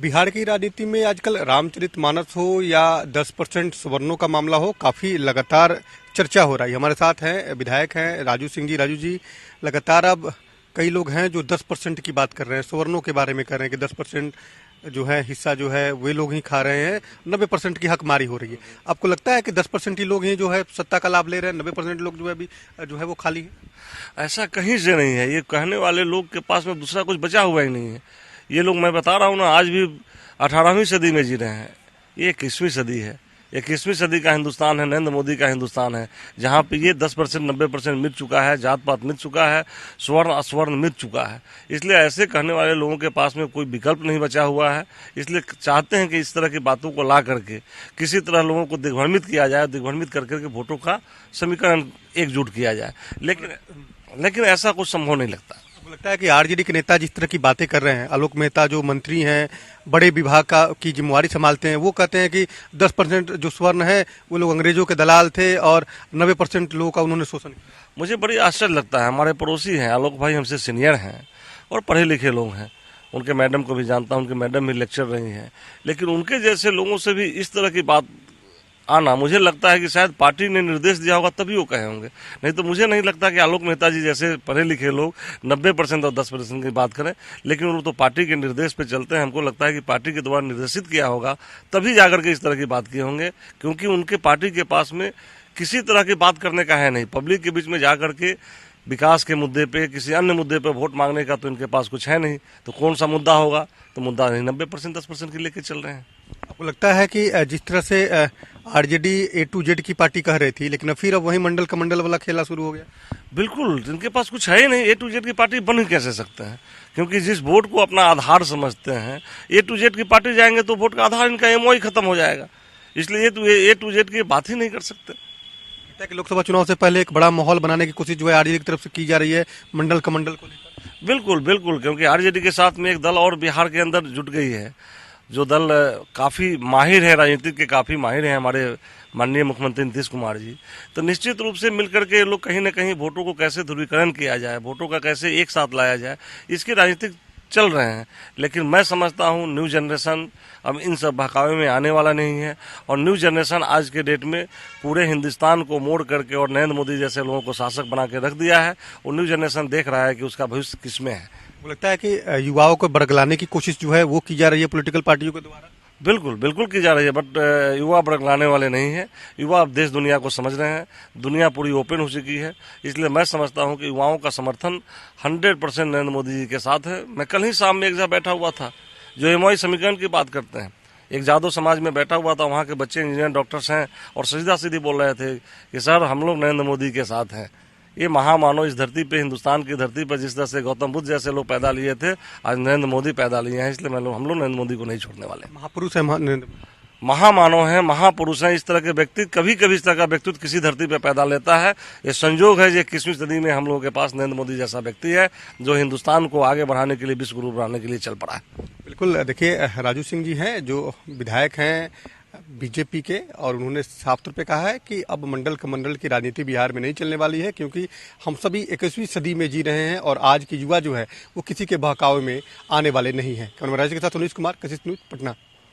बिहार की राजनीति में आजकल रामचरितमानस हो या 10% सवर्णों का मामला हो, काफी लगातार चर्चा हो रही है। हमारे साथ हैं विधायक हैं राजू सिंह जी। राजू जी, लगातार अब कई लोग हैं जो 10% की बात कर रहे हैं, सवर्णों के बारे में कर रहे हैं कि 10% जो है हिस्सा जो है वे लोग ही खा रहे हैं, 90% की हकमारी हो रही है। आपको लगता है कि 10% ही लोग ही जो है सत्ता का लाभ ले रहे हैं, 90% लोग जो है अभी जो है वो खाली है? ऐसा कहीं से नहीं है। ये कहने वाले लोग के पास में दूसरा कुछ बचा हुआ ही नहीं है। ये लोग, मैं बता रहा हूँ ना, आज भी 18वीं सदी में जी रहे हैं। ये 21वीं सदी है। 21वीं सदी का हिंदुस्तान है, नरेंद्र मोदी का हिंदुस्तान है, जहाँ पे ये 10% 90% मिट चुका है, जात पात मिट चुका है, स्वर्ण अस्वर्ण मिट चुका है। इसलिए ऐसे कहने वाले लोगों के पास में कोई विकल्प नहीं बचा हुआ है। इसलिए चाहते हैं कि इस तरह की बातों को ला करके किसी तरह लोगों को दिग्भ्रमित किया जाए, दिग्भ्रमित करके वोटों का समीकरण एकजुट किया जाए। लेकिन ऐसा कुछ संभव नहीं लगता। लगता है कि आरजेडी के नेता जिस तरह की बातें कर रहे हैं, आलोक मेहता जो मंत्री हैं, बड़े विभाग की जिम्मेवारी संभालते हैं, वो कहते हैं कि 10% जो स्वर्ण है वो लोग अंग्रेजों के दलाल थे और 90% लोगों का उन्होंने शोषण किया। मुझे बड़ी आश्चर्य लगता है। हमारे पड़ोसी हैं, आलोक भाई हमसे सीनियर हैं और पढ़े लिखे लोग हैं। उनके मैडम को भी जानता हूं, उनके मैडम भी लेक्चर रही हैं। लेकिन उनके जैसे लोगों से भी इस तरह की बात आना, मुझे लगता है कि शायद पार्टी ने निर्देश दिया होगा तभी वो कहे होंगे। नहीं तो मुझे नहीं लगता कि आलोक मेहता जी जैसे पढ़े लिखे लोग 90% और 10% की बात करें। लेकिन वो तो पार्टी के निर्देश पे चलते हैं। हमको लगता है कि पार्टी के द्वारा निर्देशित किया होगा तभी जाकर के इस तरह की बात किए होंगे, क्योंकि उनके पार्टी के पास में किसी तरह की बात करने का है नहीं। पब्लिक के बीच में जाकर के विकास के मुद्दे पे, किसी अन्य मुद्दे पे वोट मांगने का तो इनके पास कुछ है नहीं। तो कौन सा मुद्दा होगा? तो मुद्दा नहीं, 90% 10% की लेके चल रहे हैं। आपको लगता है कि जिस तरह से आरजेडी A to Z की पार्टी कह रही थी, लेकिन फिर अब वही मंडल कमंडल वाला खेला शुरू हो गया? बिल्कुल, इनके पास कुछ है ही नहीं। A to Z की पार्टी बन कैसे सकते हैं? क्योंकि जिस वोट को अपना आधार समझते हैं, A to Z की पार्टी जाएंगे तो वोट का आधार इनका एमओ ही खत्म हो जाएगा। इसलिए A to Z की बात ही नहीं कर सकते। लगता है कि लोकसभा चुनाव से पहले एक बड़ा माहौल बनाने की कोशिश जो है आरजेडी की तरफ से की जा रही है, मंडल कमंडल को लेकर। बिल्कुल बिल्कुल, क्योंकि आरजेडी के साथ में एक दल और बिहार के अंदर जुट गई है, जो दल काफ़ी माहिर है, राजनीतिक के काफ़ी माहिर हैं, हमारे माननीय मुख्यमंत्री नीतीश कुमार जी। तो निश्चित रूप से मिलकर के लोग कहीं ना कहीं वोटों को कैसे ध्रुवीकरण किया जाए, वोटों का कैसे एक साथ लाया जाए, इसकी राजनीतिक चल रहे हैं। लेकिन मैं समझता हूं न्यू जनरेशन अब इन सब बहकावे में आने वाला नहीं है। और न्यू जनरेशन आज के डेट में पूरे हिंदुस्तान को मोड़ करके और नरेंद्र मोदी जैसे लोगों को शासक बना के रख दिया है। और न्यू जनरेशन देख रहा है कि उसका भविष्य किसमें है। मुझे लगता है कि युवाओं को बरगलाने की कोशिश जो है वो की जा रही है पॉलिटिकल पार्टियों के द्वारा। बिल्कुल बिल्कुल की जा रही है, बट युवा बरगलाने वाले नहीं है। युवा अब देश दुनिया को समझ रहे हैं, दुनिया पूरी ओपन हो चुकी है। इसलिए मैं समझता हूं कि युवाओं का समर्थन 100% नरेंद्र मोदी जी के साथ है। मैं कल ही शाम में एक जगह बैठा हुआ था जो एमओई समीकरण की बात करते हैं, एक जादव समाज में बैठा हुआ था। वहाँ के बच्चे इंजीनियर डॉक्टर्स हैं और सीधा सीधी बोल रहे थे कि सर हम लोग नरेंद्र मोदी के साथ हैं। ये महामानव इस धरती पे, हिंदुस्तान की धरती पर जिस तरह से गौतम बुद्ध जैसे लोग पैदा लिए थे, आज नरेंद्र मोदी पैदा लिए हैं। इसलिए हम लोग नरेंद्र मोदी को नहीं छोड़ने वाले। महापुरुष है महामानव हैं, महापुरुष हैं। इस तरह के व्यक्ति कभी कभी इस तरह का व्यक्तित्व किसी धरती पर पैदा लेता है। ये संयोग है, ये 21वीं सदी में हम लोगों के पास नरेंद्र मोदी जैसा व्यक्ति है जो हिंदुस्तान को आगे बढ़ाने के लिए, विश्व गुरु बनाने के लिए चल पड़ा है। बिल्कुल, देखिए राजू सिंह जी हैं जो विधायक हैं बीजेपी के, और उन्होंने साफ तौर पे कहा है कि अब मंडल कमंडल की राजनीति बिहार में नहीं चलने वाली है, क्योंकि हम सभी 21वीं सदी में जी रहे हैं और आज की युवा जो है वो किसी के बहकावे में आने वाले नहीं है। कैमरा के साथ सुनील कुमार, कशिश न्यूज, पटना।